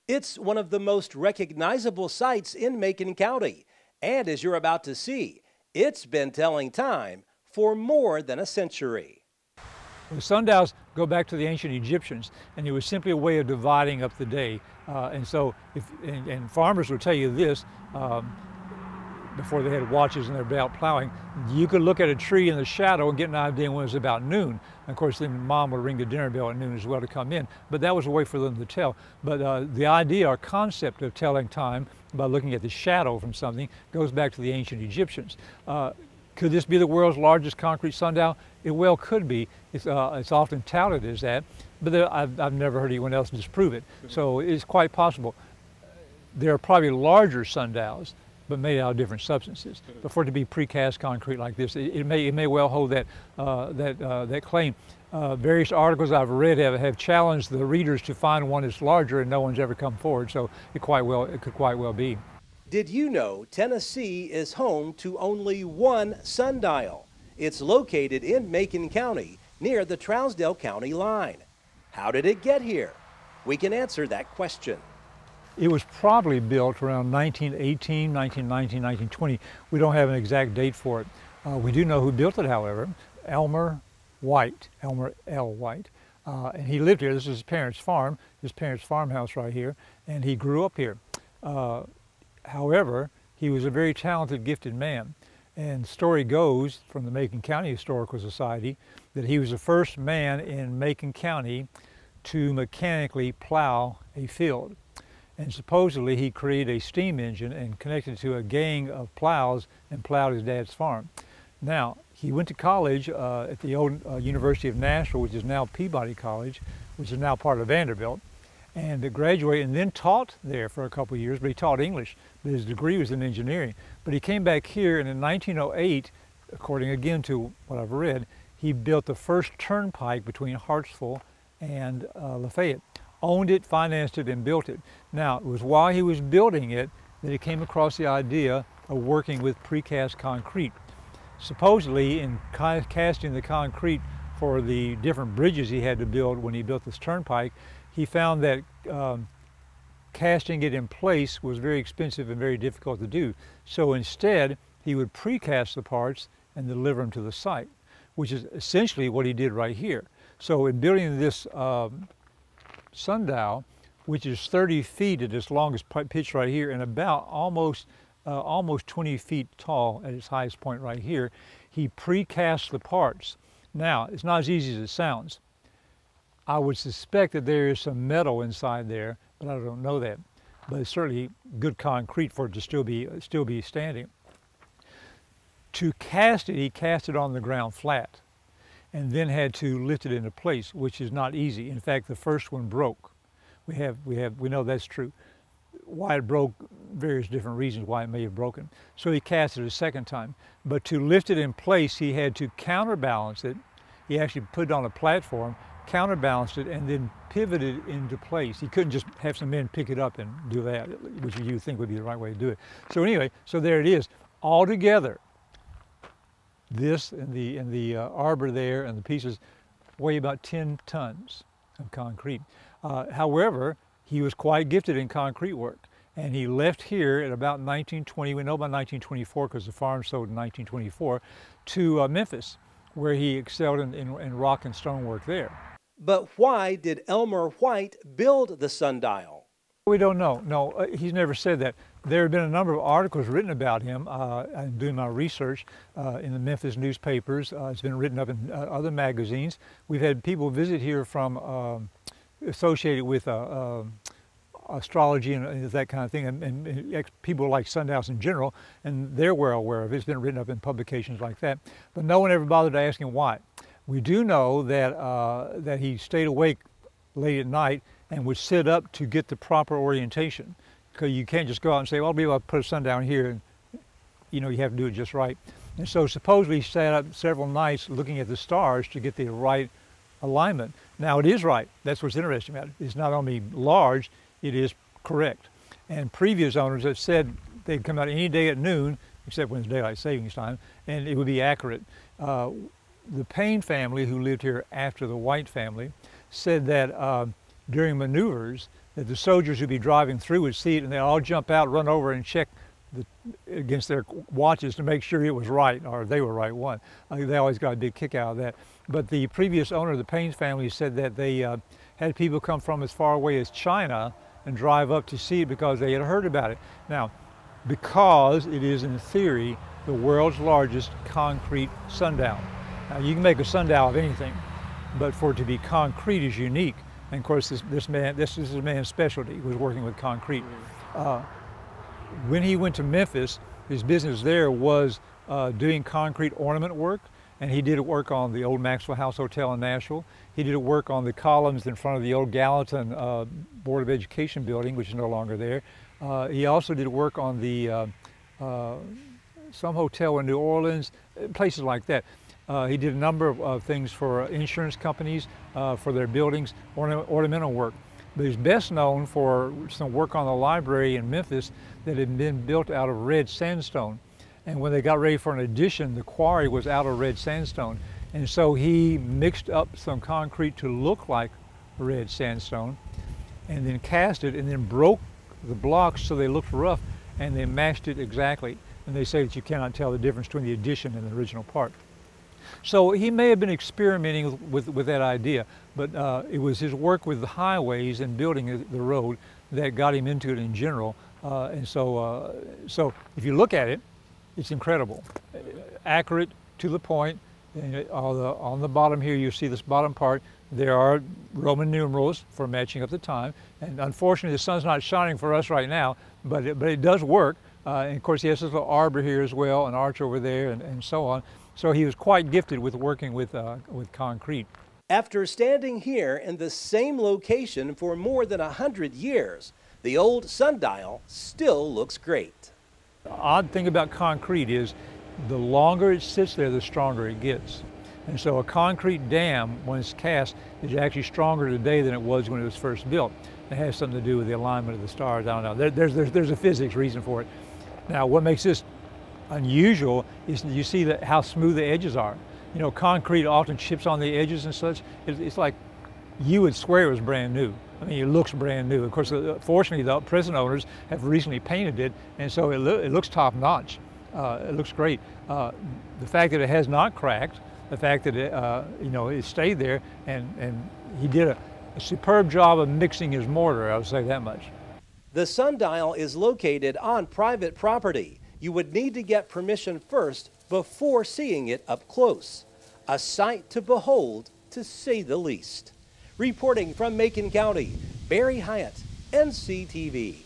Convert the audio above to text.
It's one of the most recognizable sites in Macon County. And as you're about to see, it's been telling time for more than a century. The sundials go back to the ancient Egyptians, and it was simply a way of dividing up the day. And farmers will tell you this, before they had watches and they're about plowing, you could look at a tree in the shadow and get an idea when it was about noon. And of course, then mom would ring the dinner bell at noon as well to come in. But that was a way for them to tell. But the idea or concept of telling time by looking at the shadow from something goes back to the ancient Egyptians. Could this be the world's largest concrete sundial? It well could be. It's often touted as that, but I've never heard anyone else disprove it. So it's quite possible. There are probably larger sundials, but made out of different substances. But for it to be precast concrete like this, it may well hold that claim. Various articles I've read have challenged the readers to find one that's larger, and no one's ever come forward. So it could quite well be. Did you know Tennessee is home to only one sundial? It's located in Macon County, near the Trousdale County line. How did it get here? We can answer that question. It was probably built around 1918, 1919, 1920. We don't have an exact date for it. We do know who built it, however, Elmer White, Elmer L. White. And he lived here. This is his parents' farmhouse right here, and he grew up here. However, he was a very talented, gifted man. And the story goes from the Macon County Historical Society that he was the first man in Macon County to mechanically plow a field. And supposedly he created a steam engine and connected to a gang of plows and plowed his dad's farm. Now, he went to college at the old University of Nashville, which is now Peabody College, which is now part of Vanderbilt, and graduated and then taught there for a couple of years, but he taught English, but his degree was in engineering. But he came back here, and in 1908, according again to what I've read, he built the first turnpike between Hartsville and Lafayette. Owned it, financed it, and built it. Now, it was while he was building it that he came across the idea of working with precast concrete. Supposedly, in casting the concrete for the different bridges he had to build when he built this turnpike, he found that casting it in place was very expensive and very difficult to do. So instead, he would precast the parts and deliver them to the site, which is essentially what he did right here. So in building this sundial, which is 30 feet at its longest pitch right here and about almost 20 feet tall at its highest point right here, he precast the parts. Now, it's not as easy as it sounds. I would suspect that there is some metal inside there, but I don't know that. But it's certainly good concrete for it to still be standing. To cast it, he cast it on the ground flat, and then had to lift it into place, which is not easy. In fact, the first one broke. We know that's true. Why it broke, various different reasons why it may have broken. So he cast it a second time. But to lift it in place, he had to counterbalance it. He actually put it on a platform, counterbalanced it, and then pivoted it into place. He couldn't just have some men pick it up and do that, which you think would be the right way to do it. So anyway, so there it is. All together, this and the arbor there and the pieces weigh about 10 tons of concrete. However, he was quite gifted in concrete work, and he left here at about 1920, we know about 1924 because the farm sold in 1924, to Memphis, where he excelled in rock and stone work there. But why did Elmer White build the sundial? We don't know. No, he's never said that. There have been a number of articles written about him. I'm doing my research in the Memphis newspapers. It's been written up in other magazines. We've had people visit here from associated with astrology and that kind of thing, and people like sundials in general, and they're well aware of it. It's been written up in publications like that. But no one ever bothered to ask him why. We do know that, that he stayed awake late at night and would sit up to get the proper orientation. Because you can't just go out and say, well, I'll be able to put a sundown here, and you know, you have to do it just right. And so supposedly he sat up several nights looking at the stars to get the right alignment. Now it is right. That's what's interesting about it. It's not only large, it is correct. And previous owners have said they'd come out any day at noon, except when it's daylight savings time, and it would be accurate. The Payne family, who lived here after the White family, said that during maneuvers, that the soldiers who'd be driving through would see it and they'd all jump out, run over and check against their watches to make sure it was right, or they were right one. They always got a big kick out of that. But the previous owner of the Paynes family said that they had people come from as far away as China and drive up to see it because they had heard about it. Now, because it is in theory the world's largest concrete sundial. Now, you can make a sundial of anything, but for it to be concrete is unique. And of course, this is a man's specialty, was working with concrete. When he went to Memphis, his business there was doing concrete ornament work, and he did work on the old Maxwell House Hotel in Nashville. He did work on the columns in front of the old Gallatin Board of Education building, which is no longer there. He also did work on the some hotel in New Orleans, places like that. He did a number of things for insurance companies, for their buildings, ornamental work. But he's best known for some work on the library in Memphis that had been built out of red sandstone. And when they got ready for an addition, the quarry was out of red sandstone. And so he mixed up some concrete to look like red sandstone, and then cast it, and then broke the blocks so they looked rough, and they matched it exactly. And they say that you cannot tell the difference between the addition and the original part. So he may have been experimenting with that idea, but it was his work with the highways and building the road that got him into it in general. So if you look at it, it's incredible. Accurate, to the point. And on the bottom here, you see this bottom part. There are Roman numerals for matching up the time. And unfortunately, the sun's not shining for us right now, but it does work. And of course, he has this little arbor here as well, an arch over there, and so on. So he was quite gifted with working with concrete. After standing here in the same location for more than 100 years, the old sundial still looks great. The odd thing about concrete is the longer it sits there, the stronger it gets. And so a concrete dam, when it's cast, is actually stronger today than it was when it was first built. It has something to do with the alignment of the stars. I don't know. There's a physics reason for it. Now, what makes this unusual is you see how smooth the edges are. You know, concrete often chips on the edges and such. It's like you would swear it was brand new. I mean, it looks brand new. Of course, fortunately, the present owners have recently painted it, and so it looks top notch. It looks great. The fact that it has not cracked, the fact that it stayed there, and he did a superb job of mixing his mortar, I would say that much. The sundial is located on private property. You would need to get permission first before seeing it up close. A sight to behold, to say the least. Reporting from Macon County, Barry Hyatt, NCTV.